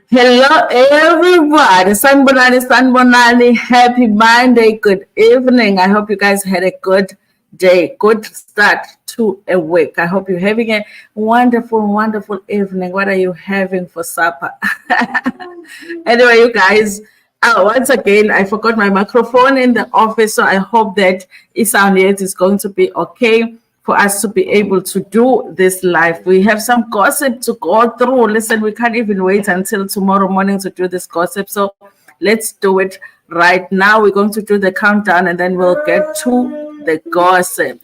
Hello, everybody. Sanbonani. Happy Monday. Good evening. I hope you guys had a good day, good start to a week. I hope you're having a wonderful, wonderful evening. What are you having for supper? Anyway, you guys, once again, I forgot my microphone in the office, so I hope that sound yet is going to be okay for us to be able to do this live. We have some gossip to go through. Listen, we can't even wait until tomorrow morning to do this gossip. So let's do it right now. We're going to do the countdown and then we'll get to the gossip.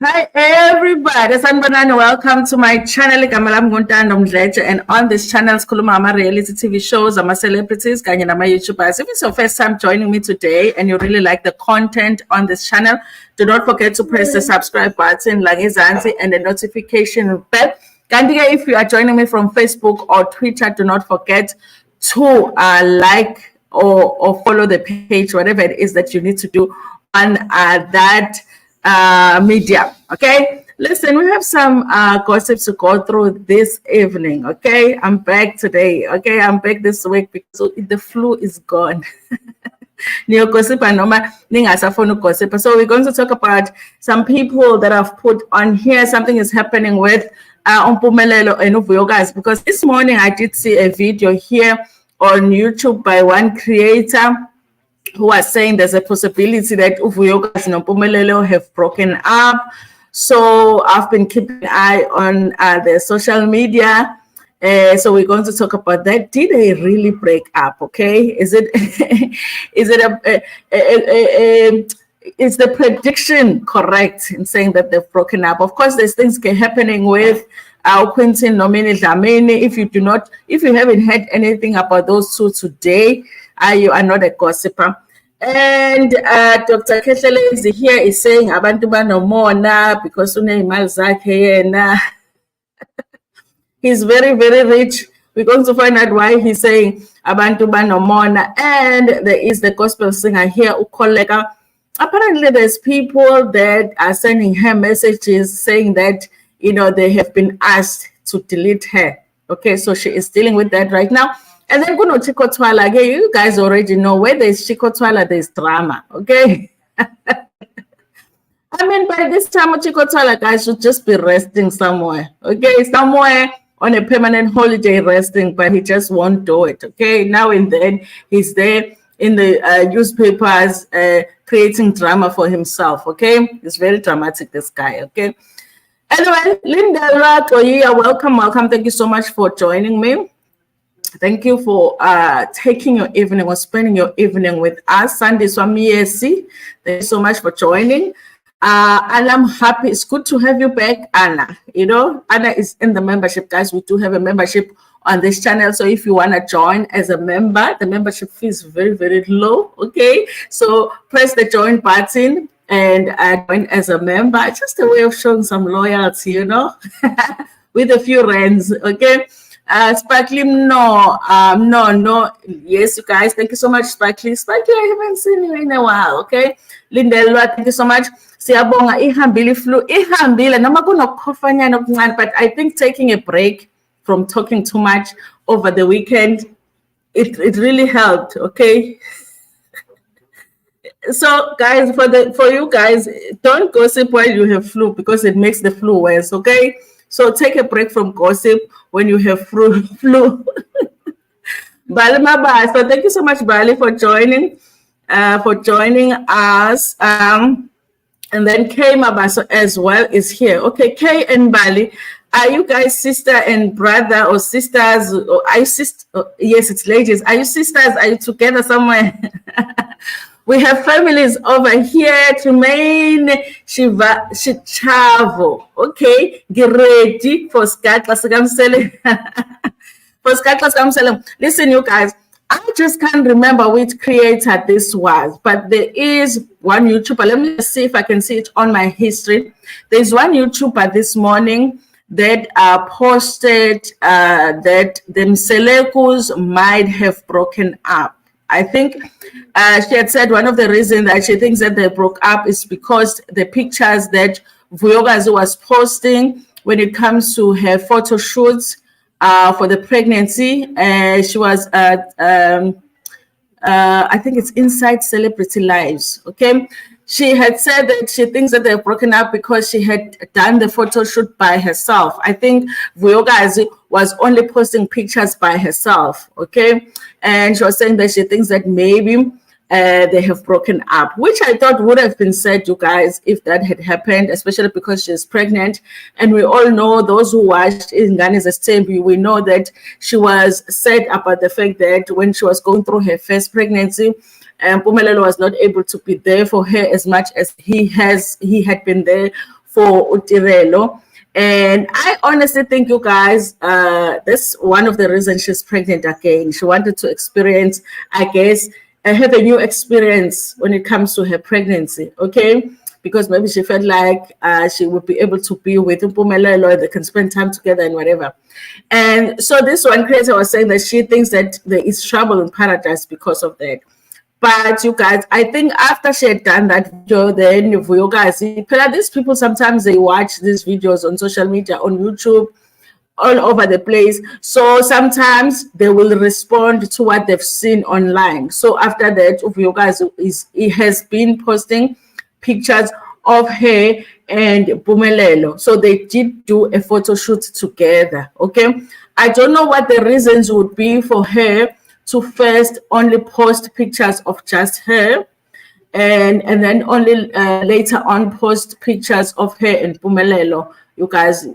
Hi everybody, Sanbonani. Welcome to my channel. And on this channel, Skuluma reality TV shows, I'm celebrities, kanye nama YouTubers. If it's your first time joining me today and you really like the content on this channel, do not forget to press the subscribe button, and the notification bell. If you are joining me from Facebook or Twitter, do not forget to like or follow the page, whatever it is that you need to do on that media. Okay, listen, we have some gossips to go through this evening. Okay, I'm back today. Okay, I'm back this week because the flu is gone. So we're going to talk about some people that I've put on here. Something is happening with Mpumelelo and Vuyo, guys, because this morning I did see a video here on YouTube by one creator who are saying there's a possibility that Vuyo and Mpumelelo have broken up. So I've been keeping an eye on the social media. So we're going to talk about that. Did they really break up? Okay, is it is the prediction correct in saying that they've broken up? Of course, there's things happening with Quintin Nomini Dlamini. If you haven't heard anything about those two today, you are not a gossiper. And Dr. Khehlezezi here is saying abantu banomona because uneimali zakhe yena. He's very, very rich. We're going to find out why he's saying abantu banomona. And there is the gospel singer here, Kholeka. Apparently, there's people that are sending her messages saying that, they have been asked to delete her. Okay, so she is dealing with that right now. And then go to Chico Thwala. Okay, you guys already know where there's Chico Thwala, there's drama. Okay. I mean, by this time, Chico Thwala guys should just be resting somewhere. Okay, somewhere on a permanent holiday resting, but he just won't do it. Okay, now and then he's there in the newspapers creating drama for himself. Okay, he's very dramatic, this guy. Okay. Anyway, Linda welcome. Thank you so much for joining me. Thank you for taking your evening or spending your evening with us. Sunday Swamiesi, thank you so much for joining. And I'm happy. It's good to have you back, Anna. Anna is in the membership, guys. We do have a membership on this channel. So if you want to join as a member, the membership fee is very, very low. Okay. So press the join button and join as a member. It's just a way of showing some loyalty, with a few rands. Okay. Sparkly, no. Yes, you guys, thank you so much, Sparkly. Sparkly, I haven't seen you in a while. Okay. Lindelwa, thank you so much. Siyabonga ihambile flu ihambile noma kunokukhofanyana okuncane, but I think taking a break from talking too much over the weekend, it really helped. Okay. So guys, for you guys, don't gossip while you have flu because it makes the flu worse. Okay. So take a break from gossip when you have flu. Bali Maba. So thank you so much, Bali, for joining us. And then Kay Mabaso as well is here. Okay, Kay and Bali, are you guys sister and brother or sisters? Or are you sister? Yes, it's ladies. Are you sisters? Are you together somewhere? We have families over here. Tremaine Shiva Shichavo. Okay. Get ready for Skatla Sagamsele. For Skatla Sagamsele. Listen, you guys. I just can't remember which creator this was, but there is one YouTuber. Let me see if I can see it on my history. There's one YouTuber this morning that posted that the Mselekus might have broken up. I think she had said one of the reasons that she thinks that they broke up is because the pictures that Vuyokazi was posting when it comes to her photo shoots for the pregnancy, she was I think it's Inside Celebrity Lives. Okay, she had said that she thinks that they've broken up because she had done the photo shoot by herself. I think Vuyokazi was only posting pictures by herself. Okay, and she was saying that she thinks that maybe they have broken up, which I thought would have been said, you guys, if that had happened, especially because she's pregnant. And we all know, those who watched Ingani's Estembi, we know that she was said about the fact that when she was going through her first pregnancy, Mpumelelo was not able to be there for her as much as he had been there for Utirelo. And I honestly think, you guys, that's one of the reasons she's pregnant again. She wanted to experience, I guess, have a new experience when it comes to her pregnancy, okay? Because maybe she felt like she would be able to be with Mpumelelo, they can spend time together and whatever. And so this one creator was saying that she thinks that there is trouble in paradise because of that. But you guys, I think after she had done that video, then Vuyokazi, these people sometimes they watch these videos on social media, on YouTube, all over the place. So sometimes they will respond to what they've seen online. So after that, Vuyokazi he has been posting pictures of her and Mpumelelo. So they did do a photo shoot together. Okay. I don't know what the reasons would be for her to first only post pictures of just her and then only later on post pictures of her and Mpumelelo. You guys,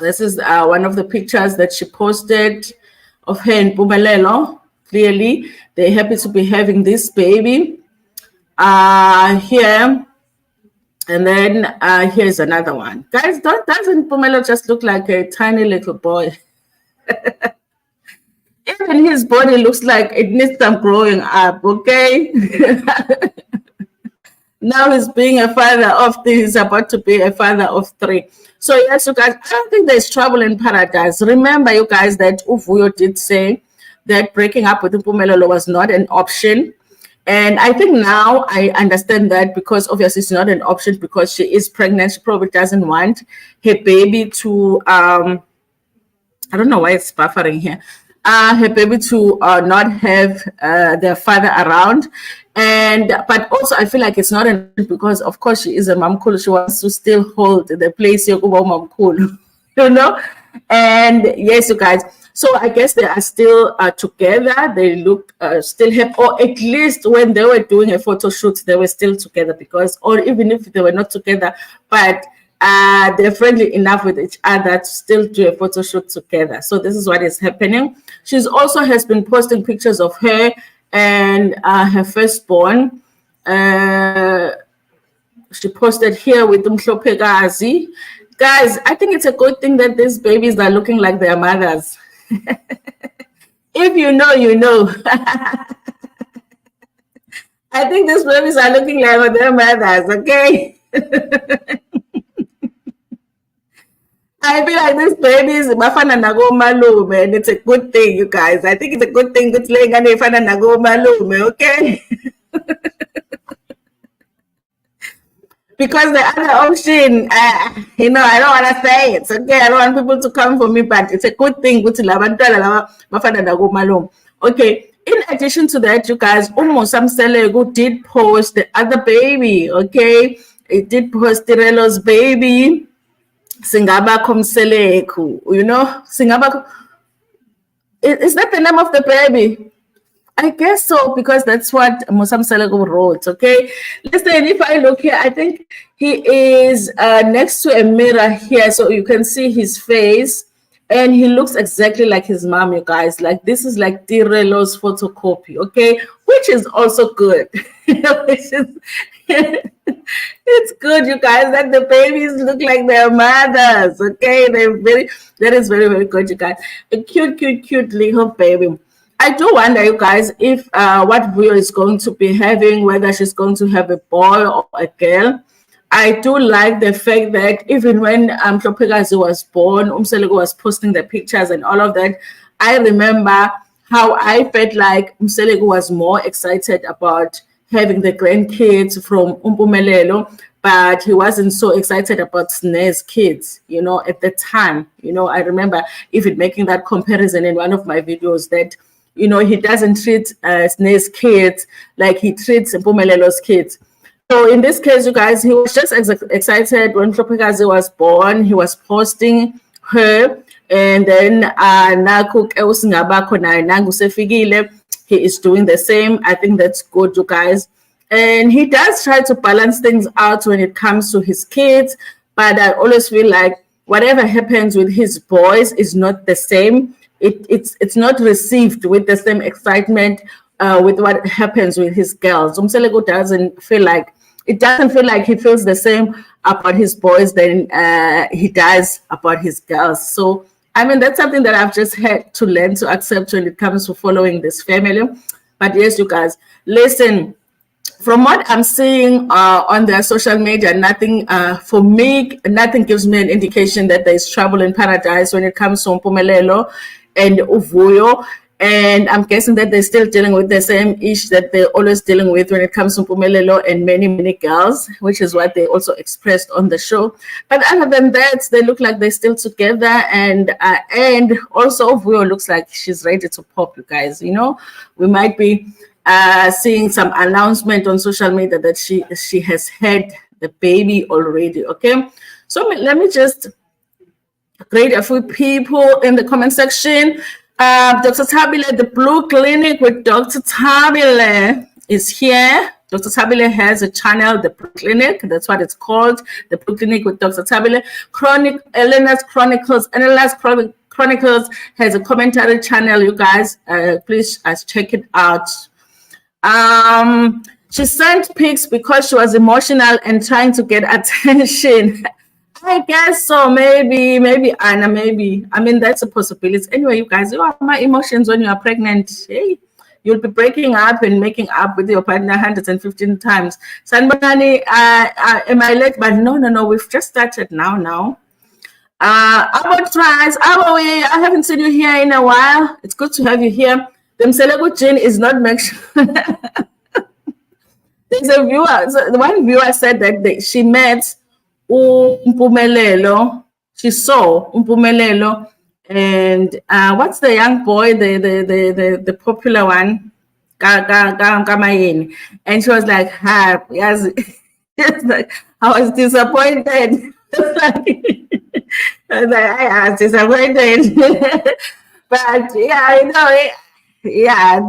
this is one of the pictures that she posted of her and Mpumelelo. Clearly, they're happy to be having this baby here. And then here's another one. Guys, doesn't Mpumelelo just look like a tiny little boy? Even his body looks like it needs some growing up, okay? Now he's being a father of three. He's about to be a father of three. So yes, you guys, I don't think there's trouble in paradise. Remember, you guys, that Vuyo did say that breaking up with Mpumelelo was not an option. And I think now I understand that, because obviously it's not an option because she is pregnant. She probably doesn't want her baby to, I don't know why it's buffering here. Her baby to not have their father around. But also I feel like it's not because of course she is a mamkulu. She wants to still hold the place yokuba mamkulu, you know. And yes, you guys, so I guess they are still together. They look still happy, or at least when they were doing a photo shoot they were still together, because, or even if they were not together, but they're friendly enough with each other to still do a photo shoot together. So this is what is happening. She's also has been posting pictures of her and her firstborn. She posted here with Mhlopekazi. Guys, I think it's a good thing that these babies are looking like their mothers. If you know, you know. I think these babies are looking like their mothers, okay? I feel like this baby is bafana nago malume, and it's a good thing, you guys. I think it's a good thing. It's laying on fana nago malume, okay? Because the other option, you know, I don't want to say it. Okay, I don't want people to come for me, but it's a good thing. Okay. In addition to that, you guys, Samselego did post the other baby. Okay, it did post Tirelo's baby. Singaba Komseleku, you know, Singaba. Is that the name of the baby? I guess so, because that's what Musam Selego wrote. Okay, listen, if I look here, I think he is next to a mirror here, so you can see his face, and he looks exactly like his mom, you guys. Like, this is like Tirelo's photocopy, okay? Which is also good. Which is, it's good, you guys, that the babies look like their mothers, okay? That is very, very good, you guys. A cute, cute, cute little baby. I do wonder, you guys, if what Vuyo is going to be having, whether she's going to have a boy or a girl. I do like the fact that even when Kholeka was born, Mpumelelo was posting the pictures and all of that, I remember how I felt like Mpumelelo was more excited about having the grandkids from Mpumelelo, but he wasn't so excited about Sne's kids, you know, at the time. You know, I remember even making that comparison in one of my videos that, you know, he doesn't treat Sne's kids like he treats Mpumelelo's kids. So in this case, you guys, he was just excited when Kholeka was born. He was posting her, and then he is doing the same. I think that's good, you guys. And he does try to balance things out when it comes to his kids, but I always feel like whatever happens with his boys is not the same. It's not received with the same excitement with what happens with his girls. Mpumelelo doesn't feel like he feels the same about his boys than he does about his girls. So, I mean, that's something that I've just had to learn to accept when it comes to following this family. But yes, you guys, listen, from what I'm seeing on their social media, nothing gives me an indication that there's trouble in paradise when it comes to Mpumelelo and Vuyo. And I'm guessing that they're still dealing with the same issue that they're always dealing with when it comes to Mpumelelo and many, many girls, which is what they also expressed on the show. But other than that, they look like they're still together. And also Vuyo looks like she's ready to pop, you guys. You know, we might be seeing some announcement on social media that she has had the baby already, okay? So let me just greet a few people in the comment section. Dr. Thabile, the Blue Clinic with Dr. Thabile is here. Dr. Thabile has a channel, the Blue Clinic. That's what it's called, the Blue Clinic with Dr. Thabile. Elena's Chronicles has a commentary channel, you guys. Please check it out. She sent pics because she was emotional and trying to get attention. I guess so. Maybe Anna, maybe. I mean, that's a possibility. Anyway, you guys, you are my emotions when you are pregnant. Hey, you'll be breaking up and making up with your partner 115 times. Sanbonani, am I late? But no, we've just started now. About tries, I haven't seen you here in a while. It's good to have you here. The Mpumelelo Jean is not mentioned. There's a viewer. So one viewer said that she met Mpumelelo. She saw Mpumelelo and what's the young boy, the popular one, Kamayeni, and she was like, yes. Like, I was disappointed. I was disappointed. But yeah, I know it. Yeah,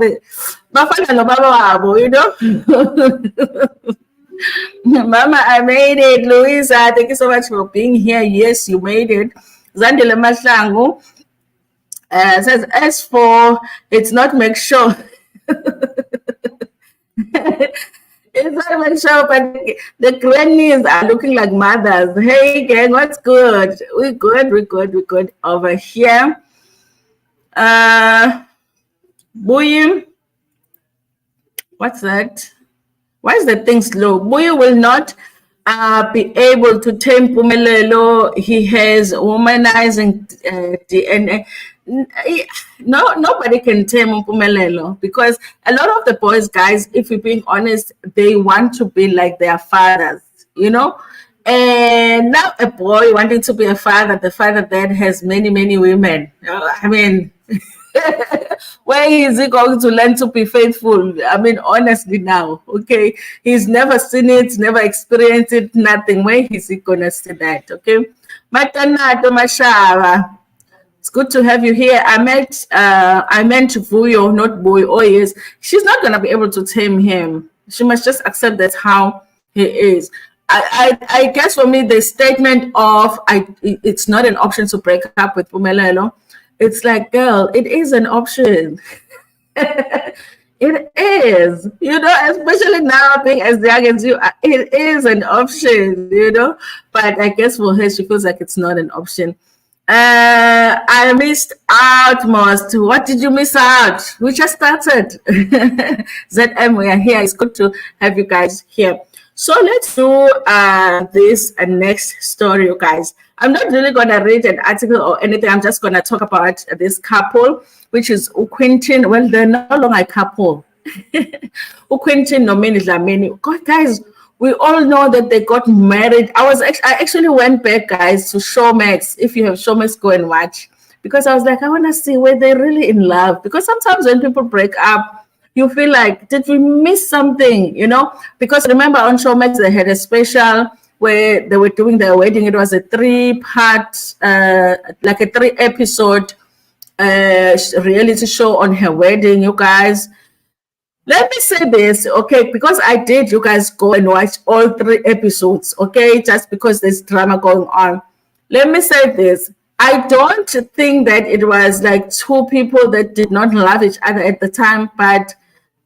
Bafana no Baba Wabo, you know. Mama, I made it. Louisa, thank you so much for being here. Yes, you made it. Zandile Maslangu says, as for it's not make sure. It's not make sure, but the grannies are looking like mothers. Hey, gang, what's good? We're good over here. Buyi, what's that? Why is the thing slow? Buyi will not be able to tame Mpumelelo. He has womanizing DNA. No, nobody can tame Mpumelelo because a lot of the boys, guys, if we're being honest, they want to be like their fathers, you know? And now a boy wanting to be a father, the father that has many women. I mean, where is he going to learn to be faithful? I mean, honestly now, okay? He's never seen it, never experienced it, nothing. Where is he going to see that, okay? Matanato Mashava. It's good to have you here. I meant Vuyo, not Boy. Oh, yes. She's not going to be able to tame him. She must just accept that's how he is. I guess for me, the statement of it's not an option to break up with Mpumelelo. It's like, girl, it is an option. It is, especially now being as young as you are, it is an option. But I guess for her, she feels like it's not an option. I missed out most. What did you miss out? We just started. ZM, we are here. It's good to have you guys here. So let's do this next story, you guys. I'm not really going to read an article or anything. I'm just going to talk about this couple, which is Quentin. Well, they're no longer a couple. Quentin Nomini Dlamini. God, guys, we all know that they got married. I actually went back, guys, to Showmax. If you have Showmax, go and watch. Because I was like, I want to see where they're really in love. Because sometimes when people break up, you feel like, did we miss something, Because remember on Showmax, they had a special where they were doing their wedding. It was a 3-part, like a 3-episode reality show on her wedding, you guys. Let me say this, okay, because I did, you guys go and watch all 3 episodes, okay, just because there's drama going on. Let me say this. I don't think that it was like 2 people that did not love each other at the time, but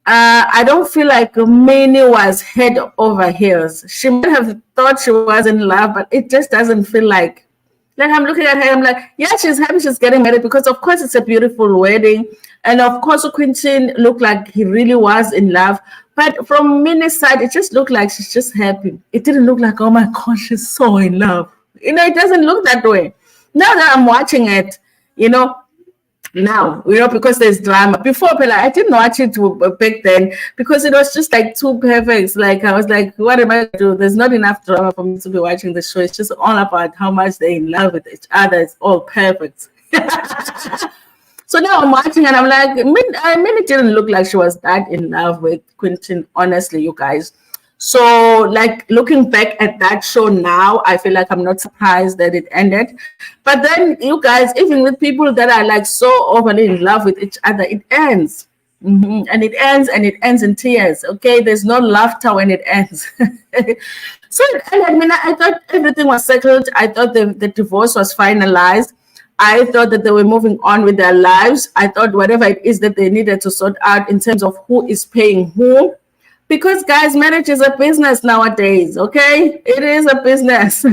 I don't feel like Minnie was head over heels. She might have thought she was in love, but it just doesn't feel like I'm looking at her, I'm like, yeah, she's happy she's getting married because, of course, it's a beautiful wedding. And, of course, Quentin looked like he really was in love. But from Minnie's side, it just looked like she's just happy. It didn't look like, oh, my gosh, she's so in love. It doesn't look that way. Now that I'm watching it, now, because there's drama. Before, I didn't watch it back then because it was just like too perfect. Like, I was like, what am I going to do? There's not enough drama for me to be watching the show. It's just all about how much they're in love with each other. It's all perfect. So now I'm watching and I'm like, I mean, it didn't look like she was that in love with Quentin, honestly, you guys. So, like, looking back at that show now, I feel like I'm not surprised that it ended. But then, you guys, even with people that are like so overly in love with each other, it ends. And it ends in tears. Okay, there's no laughter when it ends. So, I thought everything was settled. I thought the divorce was finalized. I thought that they were moving on with their lives. I thought whatever it is that they needed to sort out in terms of who is paying who. Because, guys, marriage is a business nowadays, okay? It is a business,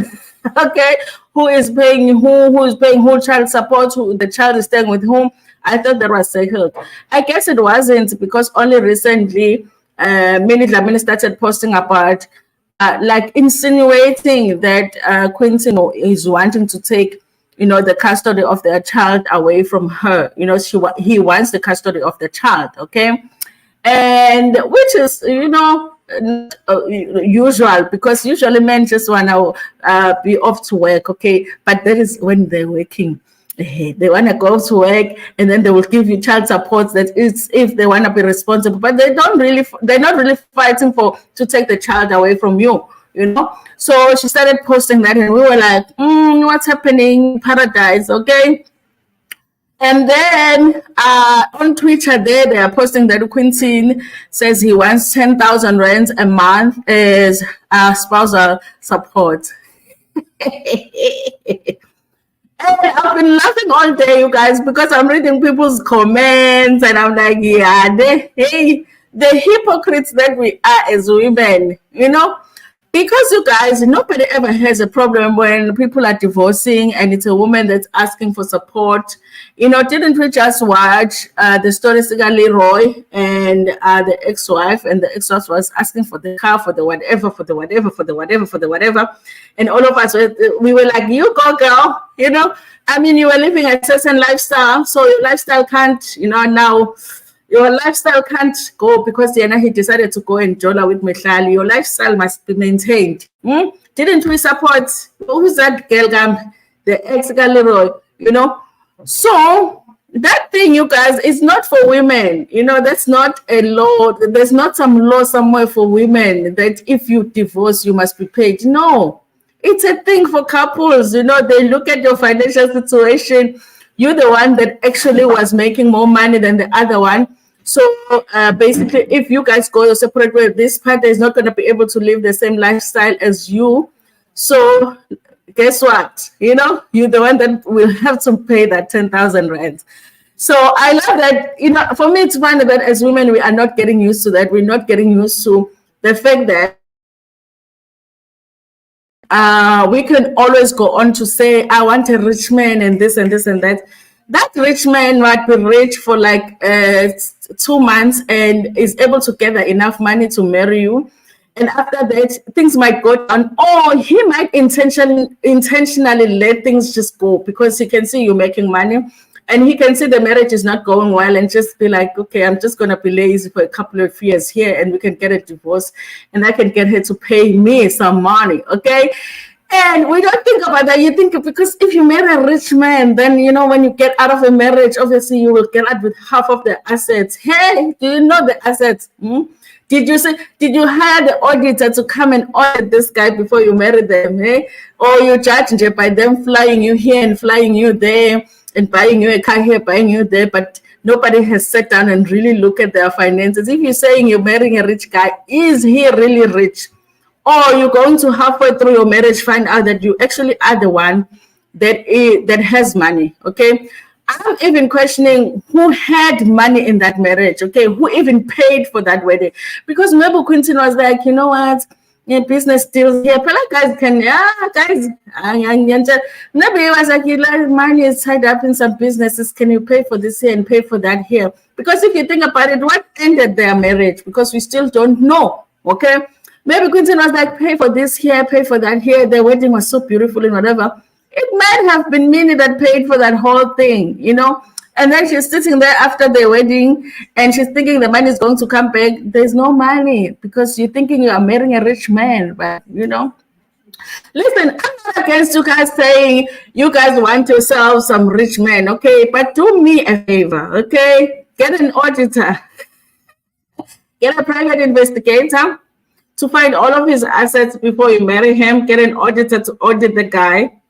okay? Who is paying who is paying who child support, who the child is staying with whom. I thought that was settled. I guess it wasn't because only recently, Minnie started posting about, like, insinuating that Quentin is wanting to take, the custody of their child away from her. He wants the custody of the child, okay? And which is, usual, because usually men just want to be off to work, okay? But that is when they're working. They want to go to work and then they will give you child support. That is if they want to be responsible, but they're not really fighting to take the child away from you, So she started posting that and we were like, what's happening? Paradise, okay? And then on Twitter, they are posting that Quentin says he wants 10,000 rands a month as spousal support. And I've been laughing all day, you guys, because I'm reading people's comments and I'm like, yeah, the hypocrites that we are as women, Because, you guys, nobody ever has a problem when people are divorcing and it's a woman that's asking for support. Didn't we just watch the story of Leroy and the ex-wife, and the ex-wife was asking for the car, for the whatever. And all of us, we were like, you go, girl, you were living a certain lifestyle, so your lifestyle can't, now... Your lifestyle can't go because he decided to go and jola with Mehlali. Your lifestyle must be maintained. Didn't we support? Who's that girl? The ex-girl Leroy, So that thing, you guys, is not for women. That's not a law. There's not some law somewhere for women that if you divorce, you must be paid. No, it's a thing for couples. They look at your financial situation. You're the one that actually was making more money than the other one. So basically, if you guys go your separate way, this partner is not going to be able to live the same lifestyle as you. So guess what? You know, you're the one that will have to pay that 10,000 rand. So I love that. You know, for me, it's funny that as women, we are not getting used to that. We're not getting used to the fact that we can always go on to say, I want a rich man and this and this and that. That rich man might be rich for like 2 months and is able to gather enough money to marry you. And after that, things might go down, or he might intentionally let things just go because he can see you making money and he can see the marriage is not going well and just be like, okay, I'm just going to be lazy for a couple of years here and we can get a divorce and I can get her to pay me some money, okay? And we don't think about that. You think because if you marry a rich man, then, you know, when you get out of a marriage, obviously you will get out with half of the assets. Hey, do you know the assets? Did you hire the auditor to come and audit this guy before you marry them? Hey? Or you judge by them flying you here and flying you there and buying you a car here, buying you there, but nobody has sat down and really look at their finances. If you're saying you're marrying a rich guy, is he really rich? Or you're going to halfway through your marriage find out that you actually are the one that has money, okay? I'm even questioning who had money in that marriage, okay? Who even paid for that wedding? Because maybe Quentin was like, you know what? Yeah, business deals here. But like guys can, maybe it was like, you like money is tied up in some businesses. Can you pay for this here and pay for that here? Because if you think about it, what ended their marriage? Because we still don't know, okay? Maybe Quentin was like, pay for this here, pay for that here. Their wedding was so beautiful and whatever. It might have been Minnie that paid for that whole thing, you know. And then she's sitting there after the wedding and she's thinking the money is going to come back. There's no money because you're thinking you are marrying a rich man, but you know. Listen, I'm not against you guys saying you guys want yourself some rich man, okay? But do me a favor, okay? Get an auditor, get a private investigator to find all of his assets before you marry him. Get an auditor to audit the guy.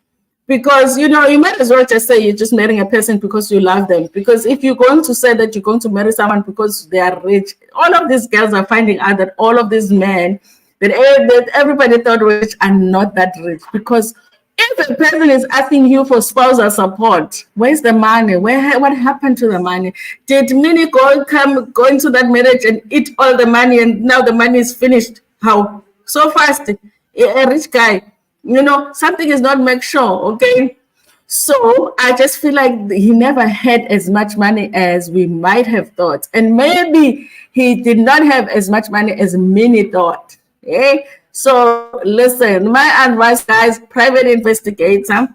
Because, you know, you might as well just say you're just marrying a person because you love them. Because if you're going to say that you're going to marry someone because they are rich, all of these girls are finding out that all of these men that everybody thought were rich are not that rich. Because if a person is asking you for spousal support, where's the money? What happened to the money? Did Minnie go into that marriage and eat all the money and now the money is finished? How? So fast. A rich guy. You know, something is not make sure, okay? So I just feel like he never had as much money as we might have thought. And maybe he did not have as much money as many thought. Okay? So listen, my advice, guys, private investigator,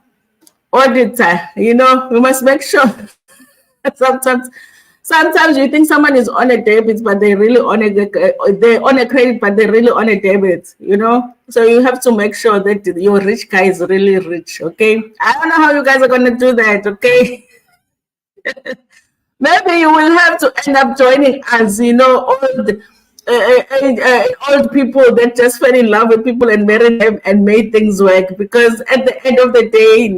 auditor, you know, we must make sure. Sometimes you think someone is on a debit, but they're on a credit, but they're really on a debit, you know? So you have to make sure that your rich guy is really rich, okay? I don't know how you guys are going to do that, okay? Maybe you will have to end up joining us, you know, old people that just fell in love with people and married them and made things work. Because at the end of the day,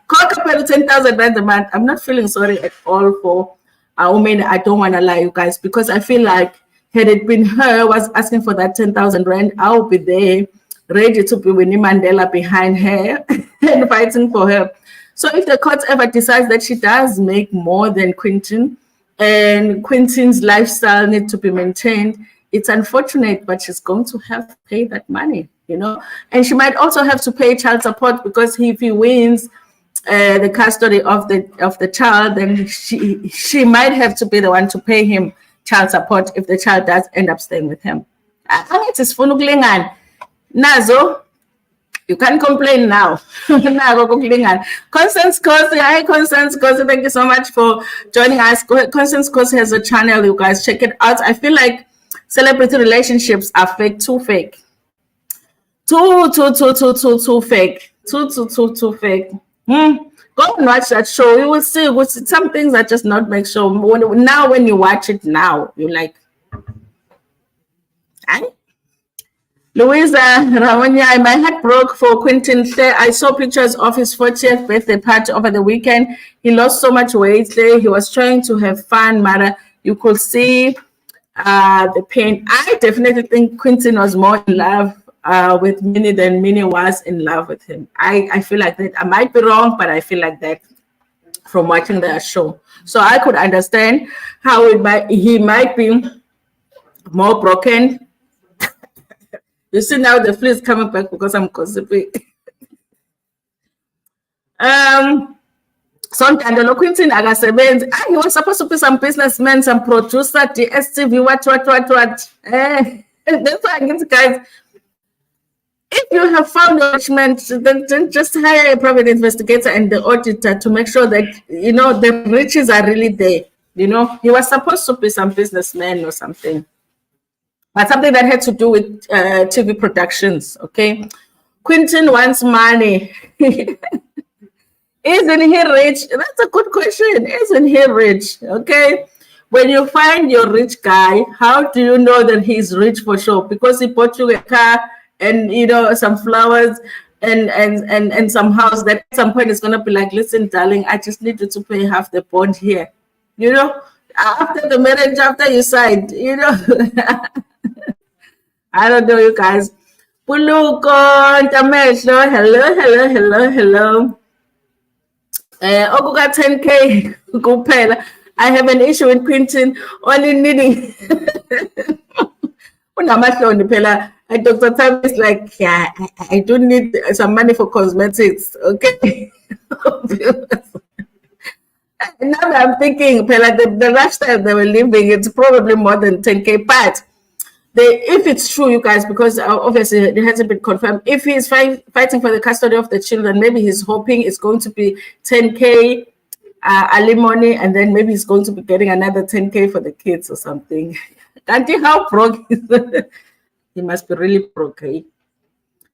Kholeka 10,000 rand a month. I'm not feeling sorry at all for a woman. I don't want to lie, you guys, because I feel like had it been her was asking for that 10,000 rand, I'll be there, ready to be Winnie Mandela behind her and fighting for her. So if the court ever decides that she does make more than Quentin and Quentin's lifestyle needs to be maintained, it's unfortunate, but she's going to have to pay that money, you know. And she might also have to pay child support because if he wins the custody of the child, then she might have to be the one to pay him child support if the child does end up staying with him. Angithi sifuna ukulingana nazo. You can't complain now. Constance Kosi, hi Constance Kosi, thank you so much for joining us. Constance Kosi has a channel, you guys check it out. I feel like celebrity relationships are fake, too fake. Too fake. Too fake. Go and watch that show. You will see some things that just not make sure. Now when you watch it now, you're like, Louisa Ramonia, my heart broke for Quentin Clare. I saw pictures of his 40th birthday party over the weekend. He lost so much weight there. He was trying to have fun, Mara. You could see the pain. I definitely think Quentin was more in love with Minnie than Minnie was in love with him. I feel like that. I might be wrong, but I feel like that from watching the show. So I could understand how he might be more broken. You see now the flu is coming back because I'm gossiping. Sondandelo Quintin akasebenzi. He was supposed to be some businessman, some producer, DSTV, what. That's why I get guys. If you have found enrichment, then just hire a private investigator and the auditor to make sure that the riches are really there. He was supposed to be some businessman or something. But something that had to do with TV productions, okay? Quentin wants money. Isn't he rich? That's a good question. Isn't he rich? Okay. When you find your rich guy, how do you know that he's rich for sure? Because he bought you a car and some flowers and some house that at some point is gonna be like, listen, darling, I just need you to pay half the bond here. After the marriage, after you signed, I don't know, you guys. Puluko, Tamesho, hello. Okuka 10K, kuphela. I have an issue with Quentin only needing. Dr. Tam is like, yeah, I do need some money for cosmetics, okay? Now I'm thinking, the lifestyle they were living, it's probably more than 10K, but if it's true, you guys, because obviously it hasn't been confirmed, if he's fighting for the custody of the children, maybe he's hoping it's going to be 10K alimony, and then maybe he's going to be getting another 10K for the kids or something. Can't you how broke is he must be really broke, eh?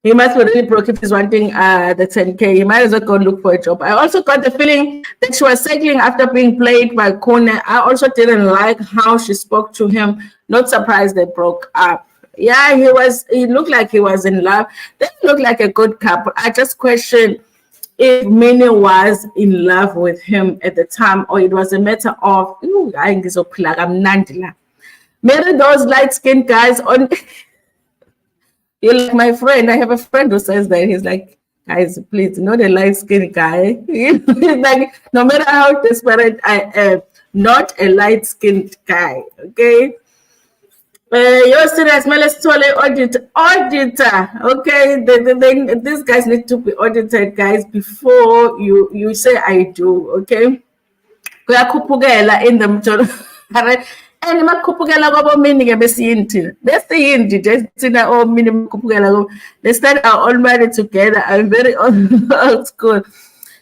He must be really broke if he's wanting the 10K. He might as well go look for a job. I also got the feeling that she was settling after being played by Kone. I also didn't like how she spoke to him. Not surprised they broke up. Yeah, he looked like he was in love. They look like a good couple. I just questioned if Minnie was in love with him at the time, or it was a matter of, maybe those light-skinned guys on... You're like my friend. I have a friend who says that. He's like, guys, please, not a light-skinned guy. He's like, no matter how desperate I am, not a light-skinned guy, okay? You're serious, let's tell auditor, okay? These guys need to be audited, guys, before you say I do, okay? Kuyakhuphukela in the and makhuphukela kwabo mini ke besiyinti besiyindi thina omini makhuphukela kwabo. They started our own money together. I'm very old school.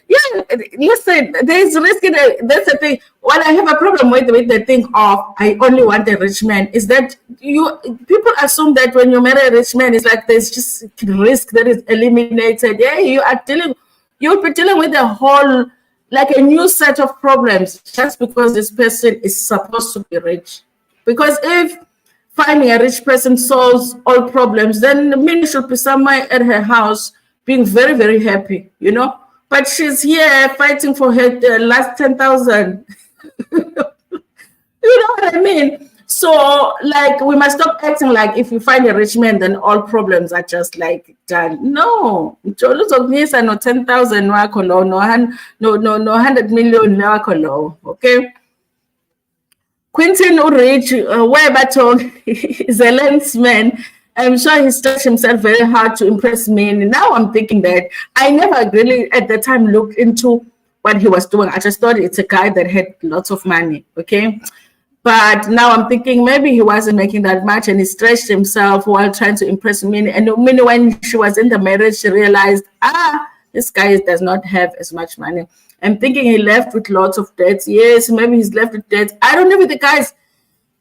Yeah, listen, there's risk in it. That's the thing. What I have a problem with the thing of I only want a rich man is that people assume that when you marry a rich man, it's like there's just risk that is eliminated. Yeah, you'll be dealing with a whole, like a new set of problems just because this person is supposed to be rich. Because if finding a rich person solves all problems, then Minnie should be somewhere at her house being very, very happy, But she's here fighting for her last 10,000. You know what I mean? So, like, we must stop acting like if you find a rich man, then all problems are just like done. No, no 10,000 no 100 million okay. Quentin Urich, Weberton is a lensman. I'm sure he stretched himself very hard to impress me. And now I'm thinking that I never really at the time looked into what he was doing. I just thought it's a guy that had lots of money, okay? But now I'm thinking maybe he wasn't making that much and he stretched himself while trying to impress Minnie. And Minnie, when she was in the marriage, she realized, this guy does not have as much money. I'm thinking he left with lots of debts. Yes, maybe he's left with debts. I don't know with the guys.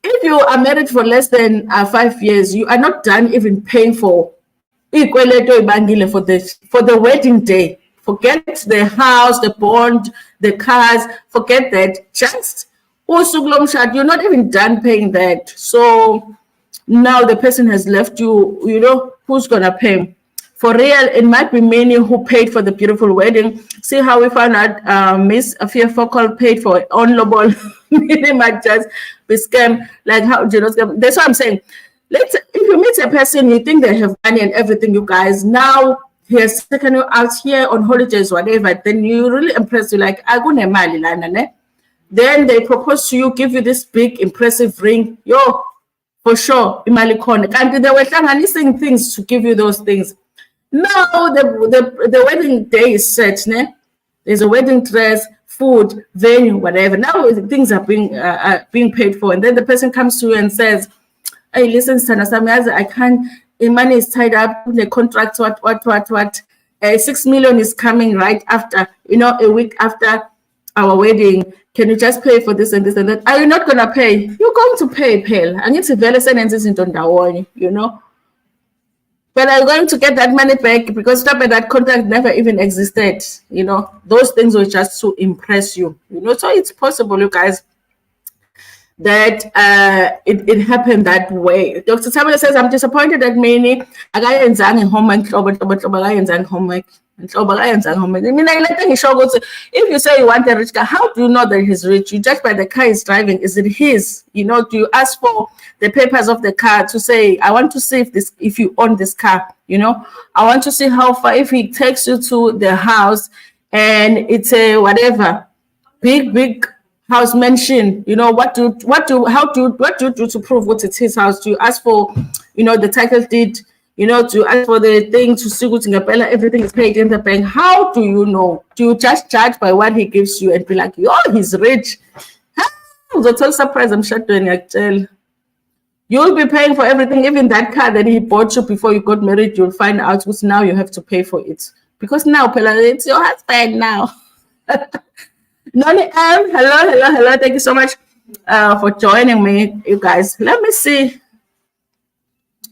If you are married for less than 5 years, you are not done even paying for the wedding day. Forget the house, the bond, the cars. Forget that. Just you're not even done paying that. So now the person has left you, who's gonna pay? For real, it might be many who paid for the beautiful wedding. See how we found out Miss Afia Focal paid for honorable meaning might just be scam. Like how do you know scam? That's what I'm saying. If you meet a person, you think they have money and everything, you guys, now he's taking you out here on holidays, whatever, then you really impress you like mali lana, ne? Then they propose to you, give you this big impressive ring. Yo, for sure, imali khona. And they were hlanganising things to give you those things. Now the wedding day is set, ne? There's a wedding dress, food, venue, whatever. Now things are being paid for, and then the person comes to you and says, "Hey, listen, Sana, I can't. The money is tied up. The contract, what? 6 million is coming right after, a week after our wedding. Can you just pay for this and this and that? Are you not gonna pay? You're going to pay, Pale. And it's a very sentence in Tondawoni, But are you going to get that money back? Because that contract never even existed. Those things were just to impress you. So it's possible, you guys, that it happened that way. Dr. Tamala says, I'm disappointed that many homework. If you say you want a rich car, how do you know that he's rich? You judge by the car he's driving. Is it his? Do you ask for the papers of the car to say, I want to see if you own this car? I want to see how far, if he takes you to the house and it's a whatever big house mansion, what do you do to prove what it's his house? Do you ask for, the title deed, to ask for the thing to see what everything is paid in the bank? How do you know? Do you just judge by what he gives you and be like, he's rich? The total surprise I'm shut doing actually. You'll be paying for everything, even that car that he bought you before you got married. You'll find out which now you have to pay for it because now it's your husband now. Noni M, hello. Thank you so much for joining me, you guys. Let me see.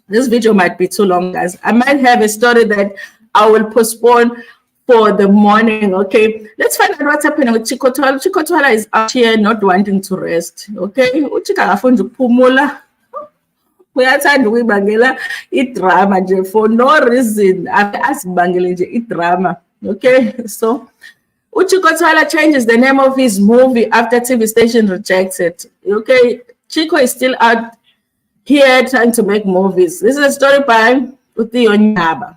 This video might be too long, guys. I might have a story that I will postpone for the morning, okay? Let's find out what's happening with Chico Thwala. Chico Thwala is out here not wanting to rest, okay? Uchika akafuna ukuphumula. Uyathanda ukuyibangela idrama nje for no reason. Asibangele nje idrama, okay? So Chico Thwala changes the name of his movie after TV station rejects it. Okay, Chico is still out here trying to make movies. This is a story by Uti Onyaba.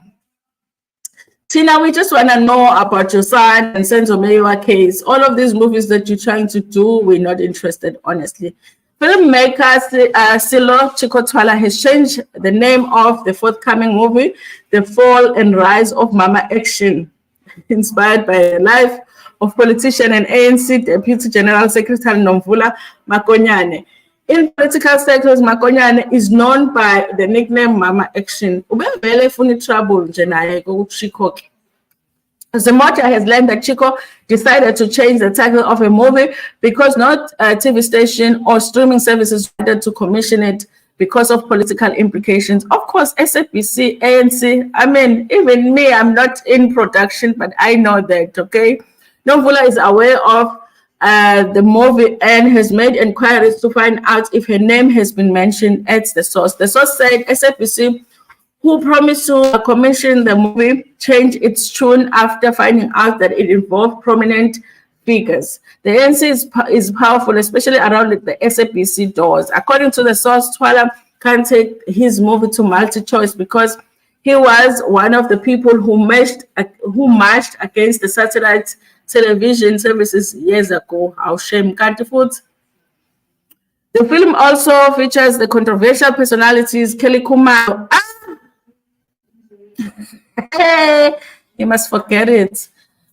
Tina, we just want to know about your son and Senzo Meyiwa case. All of these movies that you're trying to do, we're not interested, honestly. Filmmaker Silo Chico Thwala has changed the name of the forthcoming movie, The Fall and Rise of Mama Action, inspired by the life of politician and ANC Deputy General Secretary Nomvula Makonyane. In political circles, Makonyane is known by the nickname Mama Action. Zemocha has learned that Chico decided to change the title of a movie because not a TV station or streaming services wanted to commission it because of political implications. Of course, SABC, ANC, I mean, even me, I'm not in production, but I know that, okay? Nomvula is aware of the movie and has made inquiries to find out if her name has been mentioned at the source. The source said SABC, who promised to commission the movie, changed its tune after finding out that it involved prominent figures. The ANC is powerful, especially around the SABC doors. According to the source, Thwala can't take his movie to multi-choice because he was one of the people who marched against the satellite television services years ago. How shame, can't foot. The film also features the controversial personalities Kelly Kumar. Hey, you must forget it.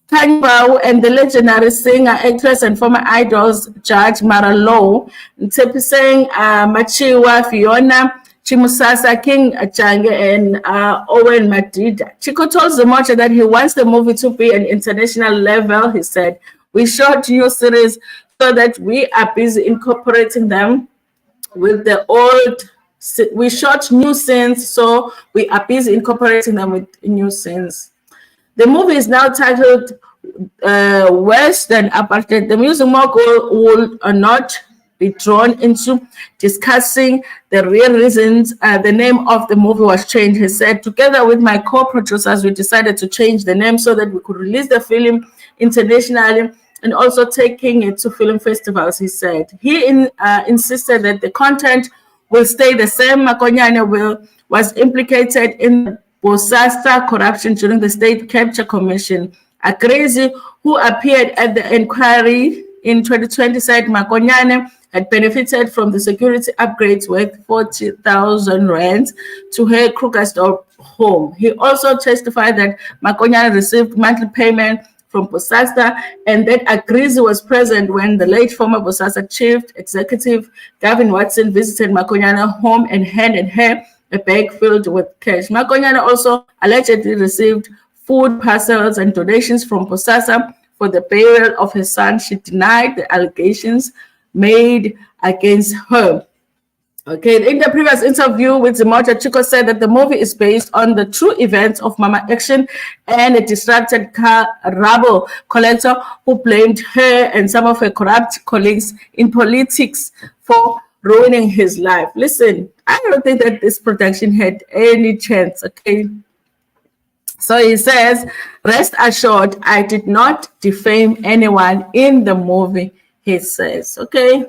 Tanyao and the legendary singer, actress, and former Idols judge Mara Low, Tsepiseng Machiwa, Fiona, Chimusasa, King Change, and Owen Madida. Chico told Zemocha that he wants the movie to be an international level. He said, we shot new series so that we are busy incorporating them with the old. We shot new scenes, so we are busy incorporating them with new scenes. The movie is now titled Worse Than Apartheid. The music mogul will not be drawn into discussing the real reasons the name of the movie was changed. He said, together with my co-producers, we decided to change the name so that we could release the film internationally and also taking it to film festivals, he said. He insisted that the content will stay the same. Makonyane was implicated in Bosasa corruption during the State Capture Commission. Akrezi, who appeared at the inquiry in 2020, said Makonyane had benefited from the security upgrades worth 40,000 rands to her Krugersdorp home. He also testified that Makonyane received monthly payment from Bosasa and that Akrezi was present when the late former Bosasa chief executive Gavin Watson visited Makonyane's home and handed her a bag filled with cash. Makonyane also allegedly received food parcels and donations from Bosasa for the burial of his son. She denied the allegations made against her. Okay, in the previous interview with Zimoja, Chico said that the movie is based on the true events of Mama Action and a distracted car rubble collector who blamed her and some of her corrupt colleagues in politics for ruining his life. Listen, I don't think that this production had any chance, okay? So he says, rest assured, I did not defame anyone in the movie, he says, okay?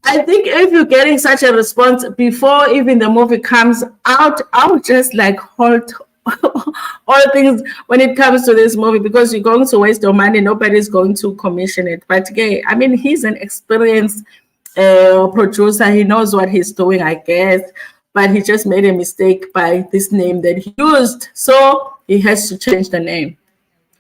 I think if you're getting such a response before even the movie comes out, I would just like hold all things when it comes to this movie because you're going to waste your money. Nobody's going to commission it. But yeah, I mean, he's an experienced producer. He knows what he's doing, I guess. But he just made a mistake by this name that he used. So he has to change the name.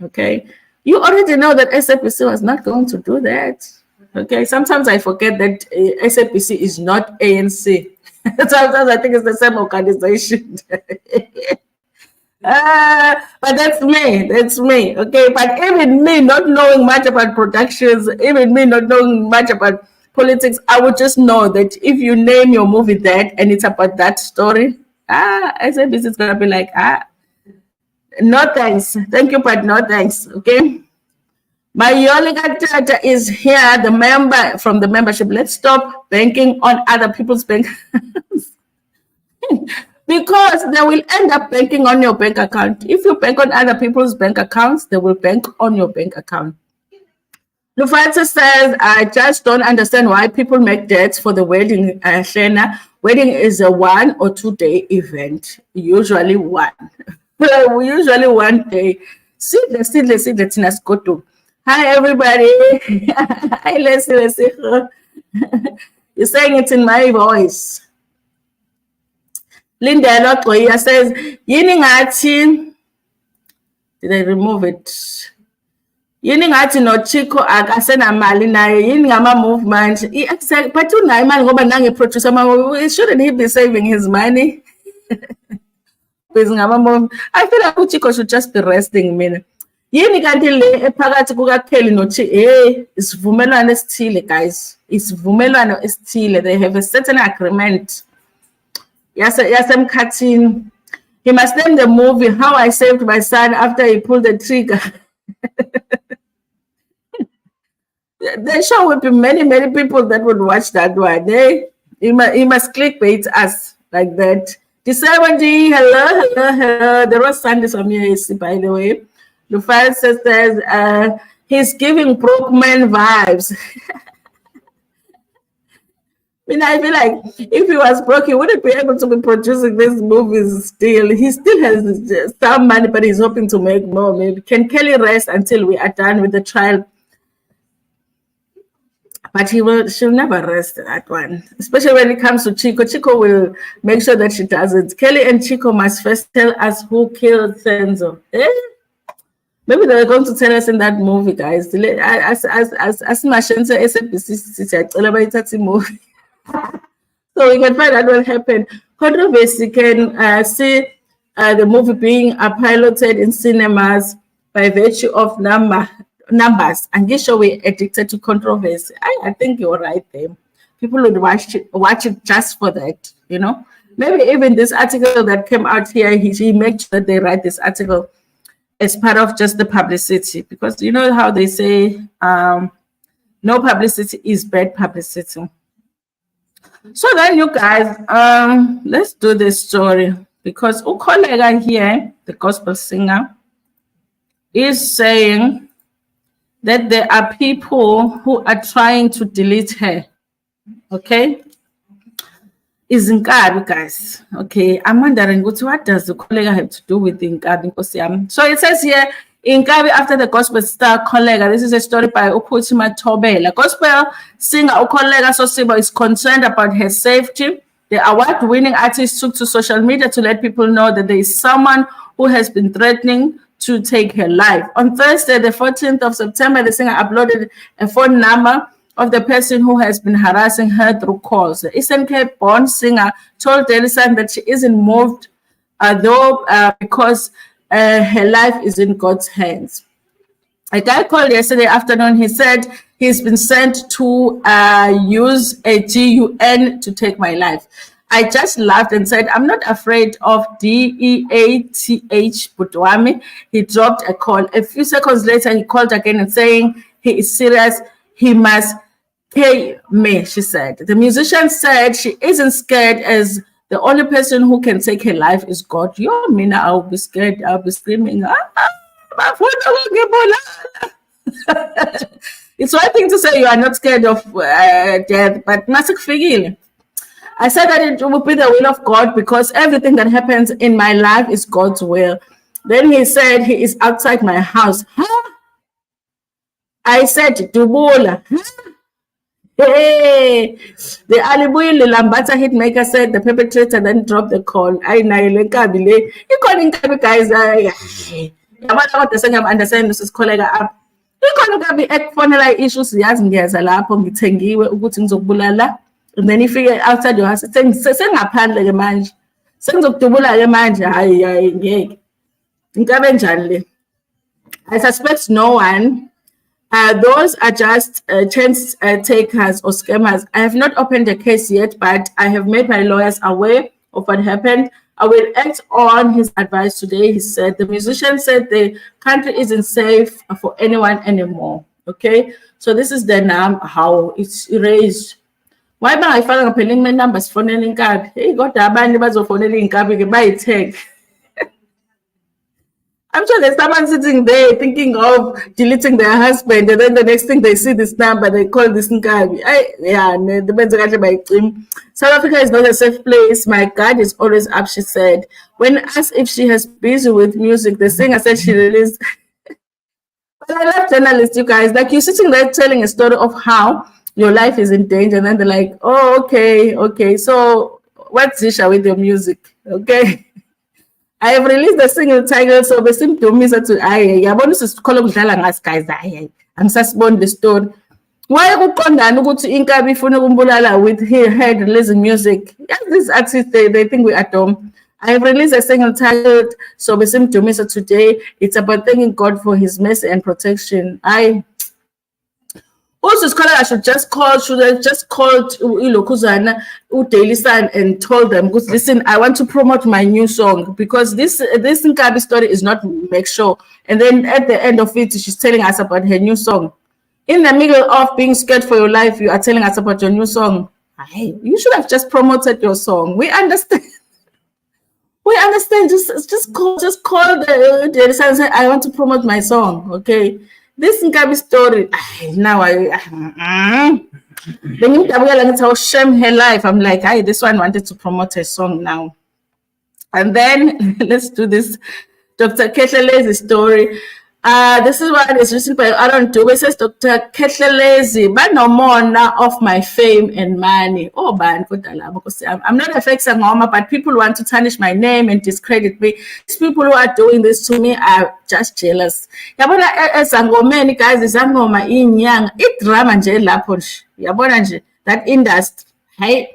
Okay. You already know that SAPC was not going to do that. Okay, sometimes I forget that SAPC is not ANC. Sometimes I think it's the same organization. But that's me, okay? But even me not knowing much about productions, even me not knowing much about politics, I would just know that if you name your movie that and it's about that story, SAPC is going to be like, no thanks. Thank you, but no thanks, okay? My Yolika Tata is here, the member from the membership. Let's stop banking on other people's bank accounts. Because they will end up banking on your bank account. If you bank on other people's bank accounts, they will bank on your bank account. Lufatsa says, I just don't understand why people make debts for the wedding, Shena. Wedding is a 1 or 2 day event, usually one. Usually 1 day. See let's go to. Hi, everybody. Hi, Leslie. You're saying it in my voice. Linda Lotoya says, Yini ngathi, did I remove it? Yini ngathi no Chico akasena mali naye, yini ngama movement. But unayo imali ngoba nange producer mama, shouldn't he be saving his money? I feel like Chico should just be resting, man. Yini kanti le ephakathi kukaKheli nothi isivumelwano esithile guys, isivumelwano esithile. They have a certain agreement. Yasemkhathini. He must name the movie How I Saved My Son After He Pulled the Trigger. There sure will be many people that would watch that one. He must clickbait us like that. December D, hello. There was Sunday from here, by the way. The file says he's giving broke man vibes. I feel like if he was broke, he wouldn't be able to be producing these movies still. He still has some money, but he's hoping to make more. Maybe can Kelly rest until we are done with the trial? But she'll never rest that one. Especially when it comes to Chico. Chico will make sure that she does it. Kelly and Chico must first tell us who killed Senzo. Maybe they're going to tell us in that movie, guys. As Mashense SAPC movie. So we can find out what happened. Controversy can see the movie being piloted in cinemas by virtue of numbers. And guess we're addicted to controversy. I think you're right there. People would watch it just for that, you know. Maybe even this article that came out here, he made sure that they write this article as part of just the publicity, because you know how they say no publicity is bad publicity. So then, you guys, let's do this story, because Kholeka here, the gospel singer, is saying that there are people who are trying to delete her. Okay? Is Inkabi, guys. Okay, I'm wondering what does the Kholeka have to do with the Inkabi? So it says here, Inkabi after the gospel star Kholeka. This is a story by Ukhutima Thobela. Gospel singer Kholeka Sosibo is concerned about her safety. The award-winning artist took to social media to let people know that there is someone who has been threatening to take her life. On Thursday, the 14th of September, the singer uploaded a phone number of the person who has been harassing her through calls. The Eastern Cape born singer told Daily Sun that she isn't moved, because her life is in God's hands. A guy called yesterday afternoon. He said he's been sent to use a GUN to take my life. I just laughed and said, I'm not afraid of DEATH Butwami. He dropped a call. A few seconds later, he called again and saying he is serious. He must pay me, she said. The musician said she isn't scared, as the only person who can take her life is God. Yo, Mina, I'll be scared. I'll be screaming. It's one thing to say you are not scared of death, but Masik Figil. I said that it will be the will of God, because everything that happens in my life is God's will. Then he said he is outside my house. Huh? I said, Dubula. Hey, the Alibuyi Lambata hitmaker said the perpetrator then dropped the call. I naile kabile. You calling Kabi guys? I'm understanding this is Kholeka up. You calling Kabi ekfonela issues yazi ngiyeza lapho ngithengiwe ukuthi ngizokubulala. And then if you get outside your house, sengaphandle ke manje. Sengizokudubula ke manje. Hayi ngeke. Inkabe njani le? I suspect no one. Those are just chance takers or scammers. I have not opened a case yet, but I have made my lawyers aware of what happened. I will act on his advice today, he said. The musician said the country isn't safe for anyone anymore. Okay, so this is the how it's erased. Why am I finding a my numbers for any card? Hey, got the band for any card, we can buy it. I'm sure there's someone sitting there thinking of deleting their husband, and then the next thing they see this number, they call this Nkabi. South Africa is not a safe place. My guard is always up, she said. When asked if she has busy with music, the singer said she released. But I love journalists, you guys. Like, you're sitting there telling a story of how your life is in danger, and then they're like, oh, okay. So what's Zisha with your music? Okay. I have released the single title, so they seem to miss it to yabona sisikole kudlala ngasi guys. Angisasiboni the story. Why ukuqondana ukuthi Inkabi ifuna ukumbulala with her head releasing music? Yes, these artists they think we are dumb. I have released a single titled So We Seem to Miss It Today. It's about thanking God for his mercy and protection. Also, I should have just called Ilokuzana, Daily Sun, and told them, listen, I want to promote my new song, because this Nkabi story is not make sure. And then at the end of it, she's telling us about her new song. In the middle of being scared for your life, you are telling us about your new song. Hey, you should have just promoted your song. We understand. We understand. Just call the Daily Sun and say, I want to promote my song. Okay. This Nkabi story, now then you shame her life. I'm like, this one wanted to promote her song now. And then let's do this Dr. Khehlezezi story. This is what is written by R10K. It says, Dr. Khehlezezi, but no more now of my fame and money. Oh, man, I'm not a fake sangoma, but people want to tarnish my name and discredit me. These people who are doing this to me are just jealous. Yabona sangomeni guys, sangoma inyanga, drama nje lapho nje. Yabona nje that industry. Hey.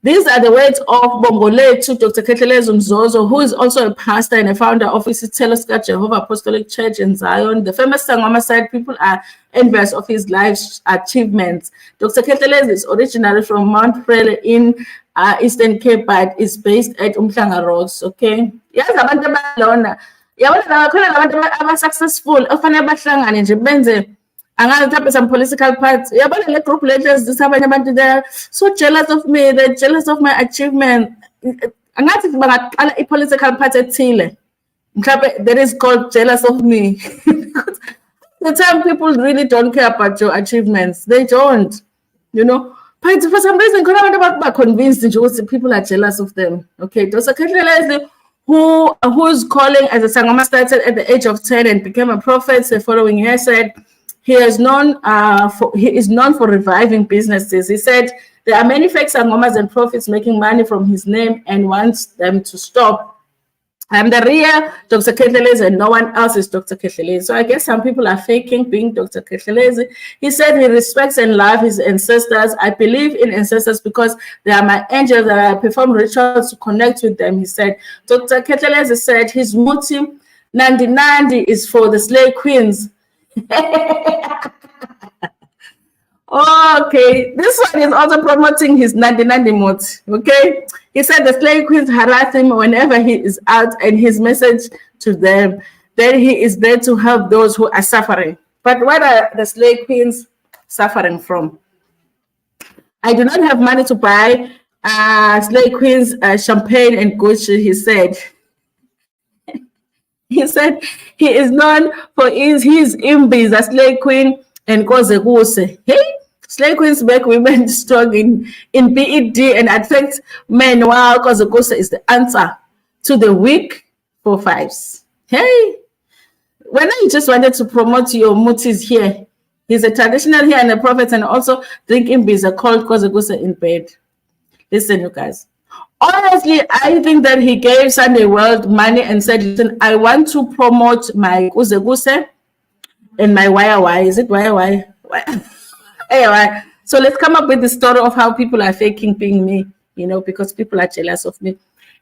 These are the words of Bongolethu Dr. Khehlezezi Mzozo, who is also a pastor and a founder of Isithelo Jehovah Apostolic Church in Zion. The famous Sangoma said people are envious of his life's achievements. Dr. Khehlezezi is originally from Mount Frere in Eastern Cape, but is based at Umhlanga Roads. Okay. Yes, abantu abalona. Yabona khona abantu aba successful ofanele bahlangane nje benze angazi mhlawumbe some political parts. Yabona le group leaders abanye abantu they're so jealous of me, they're jealous of my achievement. Angathi bangaqala i-political party ethile. Mhlawumbe that is called jealous of me. Because the time people really don't care about your achievements. They don't, you know. But for some reason, convinced people are jealous of them. Okay, Dr. Khehlezezi, who's calling as a Sangoma, started at the age of 10 and became a prophet. The following year said he is known for reviving businesses. He said there are many fake Sangomas and prophets making money from his name and wants them to stop. I'm the real Dr. Khehlezezi and no one else is Dr. Khehlezezi. So I guess some people are faking being Dr. Khehlezezi. He said he respects and loves his ancestors. I believe in ancestors because they are my angels and I perform rituals to connect with them, he said. Dr. Khehlezezi said his motive, Nandi Nandi, is for the slave queens. Okay, this one is also promoting his Nandi Nandi mot. Okay, he said the slave queens harass him whenever he is out, and his message to them that he is there to help those who are suffering. But what are the slave queens suffering from? I do not have money to buy slave queens champagne and Gucci, he said. He said he is known for his imbies, a slave queen and Kose. Hey, slave queens make women strong in PED and attract men, while Kose is the answer to the weak 4/5s. Hey, when I just wanted to promote your motives here, he's a traditional here and a prophet, and also drinking beers are called Kose in bed. Listen, you guys. Honestly, I think that he gave Sunday World money and said, listen, I want to promote my Kuse and my why. Is it why? Anyway, so let's come up with the story of how people are faking being me, you know, because people are jealous of me.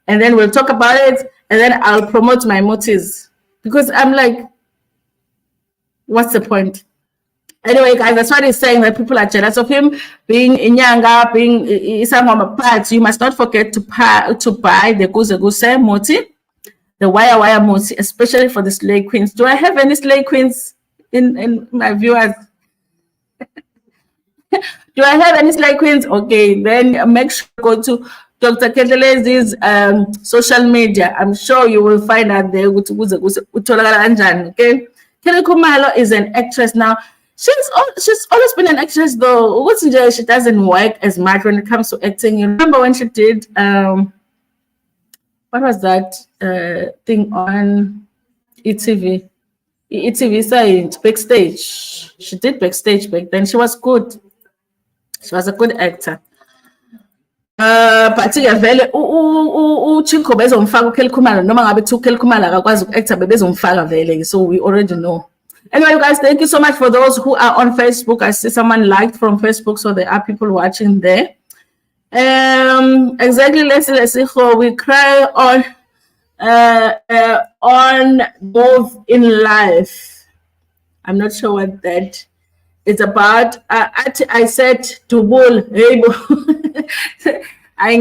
And then we'll talk about it, and then I'll promote my motives. Because I'm like, what's the point? Anyway, guys, that's what he's saying, that people are jealous of him being Inyanga, being Isangoma parts. You must not forget to buy the Guse moti, the wire moti, especially for the slave queens. Do I have any slave queens in my viewers? Do I have any slave queens? Okay, then make sure to go to Dr. Khehlelezi's social media. I'm sure you will find out there. Okay, Kholeka Khehlezezi is an actress now. She's always been an actress, though. She doesn't work as much when it comes to acting. You remember when she did what was that thing on ETV? ETV side, Backstage. She did Backstage back then. She was good. She was a good actor. But vele Chico bezomfaka uKheli Khumalo noma ngabe thi uKheli Khumalo akakwazi uku-actor bezomfaka vele, so we already know. Anyway, you guys, thank you so much for those who are on Facebook. I see someone liked from Facebook, so there are people watching there. Exactly, let's see how we cry on both in life. I'm not sure what that is about. I said to bull, hey, I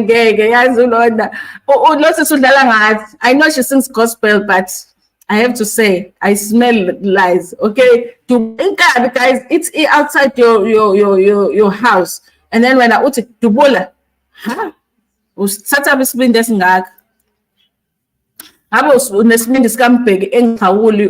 know she sings gospel, but I have to say, I smell lies. Okay, guys, it's outside your house, and then when I uthi dubola, huh? Usatha besibindi esingaka. Abo unesibindi sikambheki engikhawuli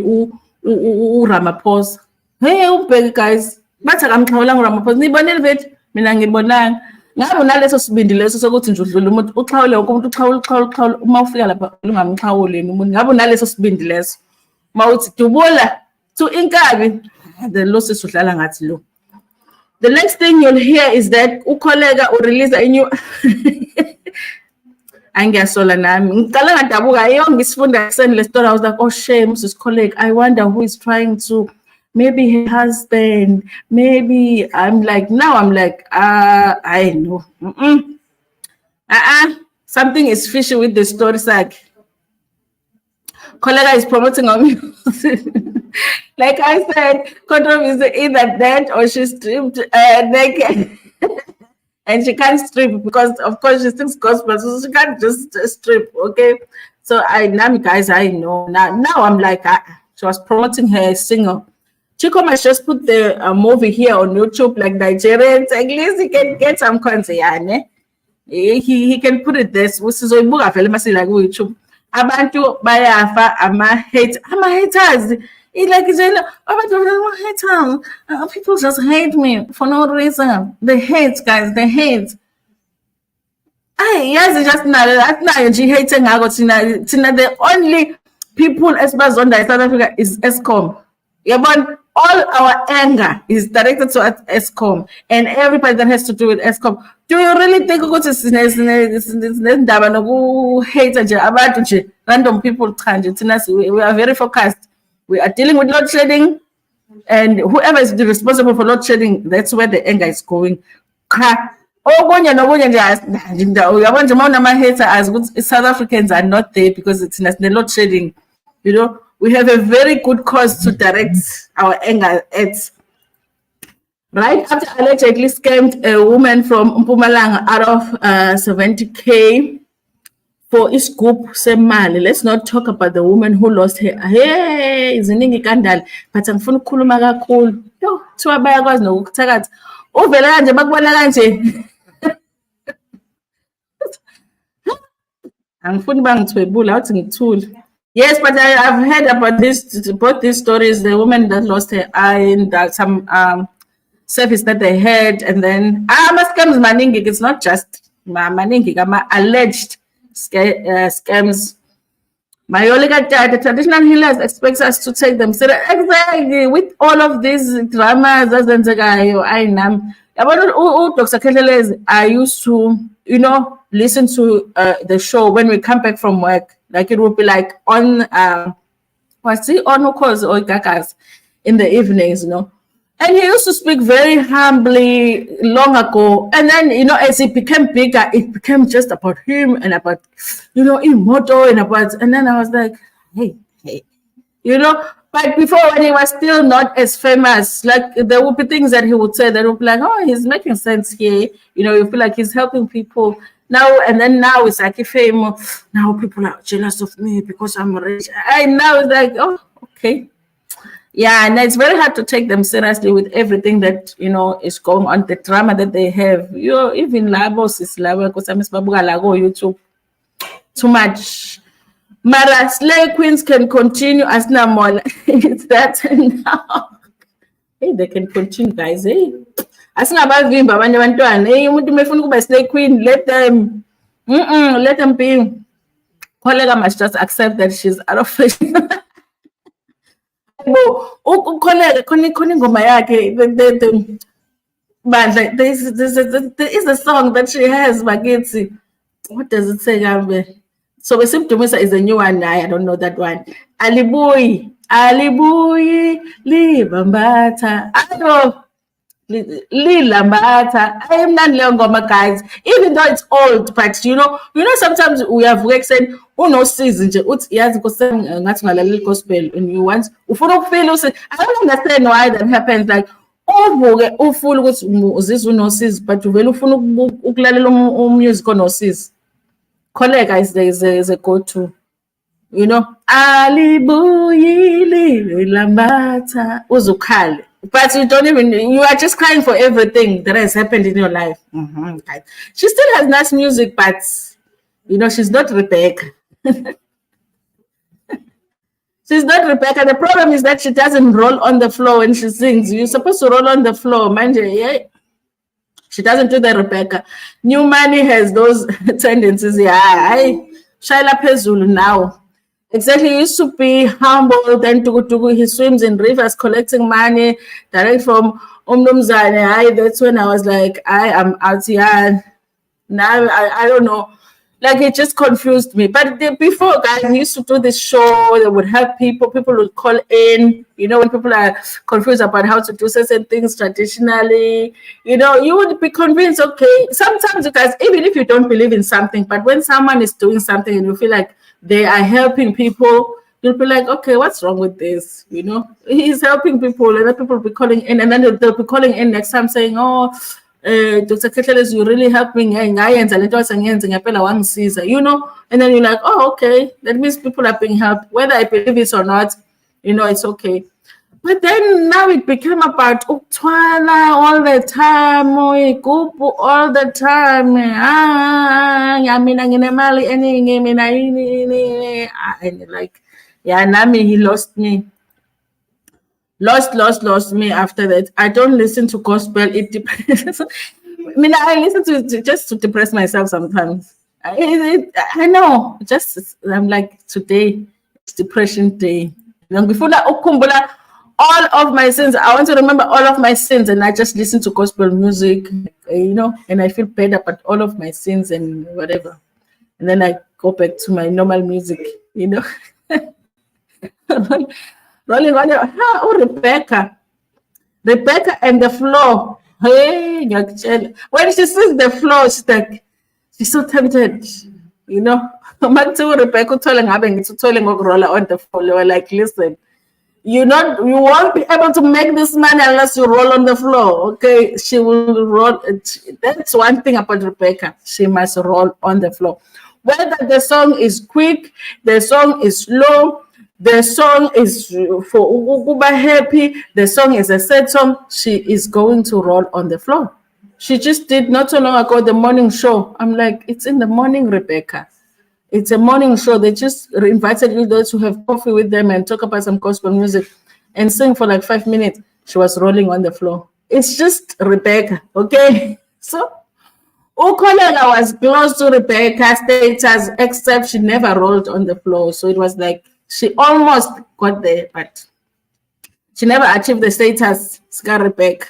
uRamaphosa. Hey, umbheki guys, bathi akamxhawulanga uRamaphosa. Nibonile bethu, mina ngibonanga. Ngabe unaleso sibindi leso sokuthi nje udlula umuntu uxhawule wonke umuntu uxhawule uma ufika lapha ungamxhawuli umuntu. Ngabe unaleso sibindi leso. Mawuthi dubula to inkabi, the losses udlala ngathi lo. The next thing you'll hear is that uKholeka release a new angiyasola nami ngicala ngadabuka yonke isifunda kuseni le story. I was like, oh shame, Mrs. Kholeka, I wonder who is trying to, maybe her husband, maybe. I'm like, I know something is fishy with the story. Like Kholeka is promoting on music. Like I said, Control is either that or she's stripped naked. And she can't strip because, of course, she sings gospel, so she can't just strip, okay? So guys, I know. Now I'm like, she was promoting her single. Chico must just put the movie here on YouTube, like Nigerians. At least he can get some content. He can put it there. Sizoyibuka vele masila ku YouTube. Abantu bayafa ama-haters. It's like haters. People just hate me for no reason. They hate, guys. They hate. Yazi just nayo nje i-hate ngako thina the only people esibazonda South Africa is Eskom. Yabona, all our anger is directed towards Eskom and everybody that has to do with Eskom. Do you really think ukuthi sinendaba noku-hate nje abantu nje random people cha nje thina we are very focused. We are dealing with load shedding, and whoever is responsible for load shedding, that's where the anger is going. Okunye nokunye nje uyabona nje mawunama-hater as ukuthi South Africans are not there because it's the load shedding. You know, we have a very good cause to direct our anger at. Right after allegedly scammed a woman from Mpumelelo out of 70K for his group semali. Let's not talk about the woman who lost her. Hey, ziningi kandali, but angifuna ukukhuluma kakhulu. Yo, thiwa bayakwazi nokuthakatha. Uvele kanje bakubona kanje. Angifuni bangithwebula awuthi ngithule. Yes, but I've heard about both these stories. The woman that lost her eye in some service that they had, and then scams maningi. It's not just maningi, alleged scams. The traditional healers expects us to take them seriously. Exactly, with all of these dramas, Dr. Khehlezezi, I used to, listen to the show when we come back from work. Like it would be like on Ukhozi or Gagas in the evenings, And he used to speak very humbly long ago. And then, as it became bigger, it became just about him and about, Imoto and then I was like, hey. But before, when he was still not as famous, like there would be things that he would say that would be like, oh, he's making sense here. You feel like he's helping people. Now it's like fame. Now people are jealous of me because I'm rich. Now it's like, oh, okay. Yeah, and it's very hard to take them seriously with everything that is going on, the drama that they have. Even Labos is Labo because I'm YouTube. Too much. Mara slay queens can continue as normal. It's that now. Hey, they can continue, guys. Hey. Asingabavimba abanye abantwana. Hey, umuntu mefuna ukuba slay queen, let them be. Kholeka must just accept that she's out of fashion. Kholeka khona ingoma yakhe bandla there is a song that she has bakithi. What does it say kambe? So Besimdumisa is a new one. I don't know that one. Alibuyi libambata. I know lilambata. I am not leyo ngoma, guys. Even though it's old, but sometimes we have works and unosizi nje uthi yazi nkosami ngathi ngalaleli gospel and you want ufuna ukufeel usi. I don't understand why that happens. Like uvuke ufuna ukuthi uzizwe unosizi but uvela ufuna ukulalela music onosizi. Kholeka is a go-to, Alibuyili lambata uzukhale, but you are just crying for everything that has happened in your life. She still has nice music, but she's not Rebecca. She's not Rebecca. The problem is that she doesn't roll on the floor when she sings. You're supposed to roll on the floor, manje. Yeah. She doesn't do the Rebecca. New Money has those tendencies. Yeah, Shaila Pezulu now. Exactly, he used to be humble, then he swims in rivers collecting money direct from Umnumzane. That's when I was like, I am out here. Now, I don't know. Like, it just confused me. But before, guys, he used to do this show that would help people. People would call in, when people are confused about how to do certain things traditionally. You would be convinced, okay. Sometimes, you guys, even if you don't believe in something, but when someone is doing something and you feel like they are helping people, you'll be like, okay, what's wrong with this? He's helping people, and then people will be calling in, and then they'll be calling in next time saying, oh, Dr. Khehlezezi, you really helped me. And then you're like, oh, okay, that means people are being helped, whether I believe it or not, it's okay. But then now it became about Thwala all the time, Gupu all the time. And like, yeah, Nami, he lost me. Lost me after that. I don't listen to gospel. It depends. I mean, I listen to it just to depress myself sometimes. I know. Just I'm like today, it's depression day. Before that, Okumbula, all of my sins. I want to remember all of my sins, and I just listen to gospel music, and I feel bad about all of my sins and whatever. And then I go back to my normal music, Rolling on your, Rebecca and the floor. Hey, when she sees the floor, she's so tempted, Rebecca telling roller on the floor. We're like, listen, you won't be able to make this money unless you roll on the floor. Okay, she will roll. That's one thing about Rebecca. She must roll on the floor. Whether the song is quick, the song is slow, the song is for Uguba happy, the song is a sad song, she is going to roll on the floor. She just did not so long ago the morning show. I'm like, it's in the morning, Rebecca. It's a morning show. They just invited you there to have coffee with them and talk about some gospel music and sing for like 5 minutes. She was rolling on the floor. It's just Rebecca, okay? So, Kholeka was close to Rebecca's status, except she never rolled on the floor. So it was like she almost got there, but she never achieved the status. Ska Rebecca.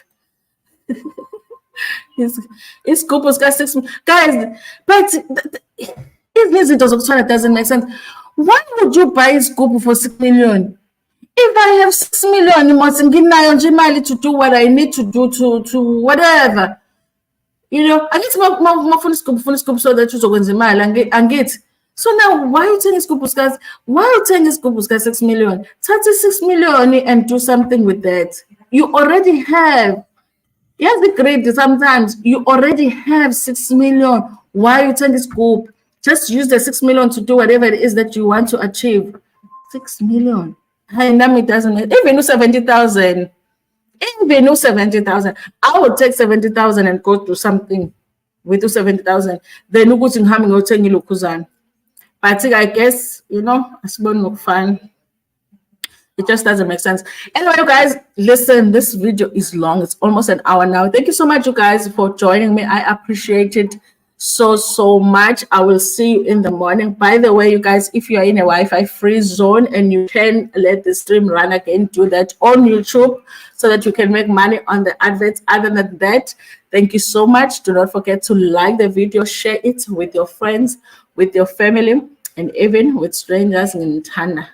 It's Kupu's got 6 guys, but if this doesn't make sense, why would you buy a scoop for 6 million? If I have 6 million, you must give me to do what I need to do to whatever. I get my phone scoop so that you go and get. So now, why are you telling Scoopus guys? Why are you telling Scoopus guys 6 million? 36 million and do something with that. You already have. Yes, the great. Sometimes you already have 6 million. Why are you telling Scoop? Just use the 6 million to do whatever it is that you want to achieve. 6 million. And it doesn't matter. Even 70,000. Even 70,000. I would take 70,000 and go to something with 70,000. Then you go to Hamming or Tengi Lukuzan. But I guess, it's been fun. It just doesn't make sense. Anyway, you guys, listen, this video is long. It's almost an hour now. Thank you so much, you guys, for joining me. I appreciate it so much. I will see you in the morning. By the way, you guys, if you are in a Wi-Fi free zone and you can let the stream run again, do that on YouTube so that you can make money on the adverts. Other than that, thank you so much. Do not forget to like the video, share it with your friends, with your family, and even with strangers in Tana.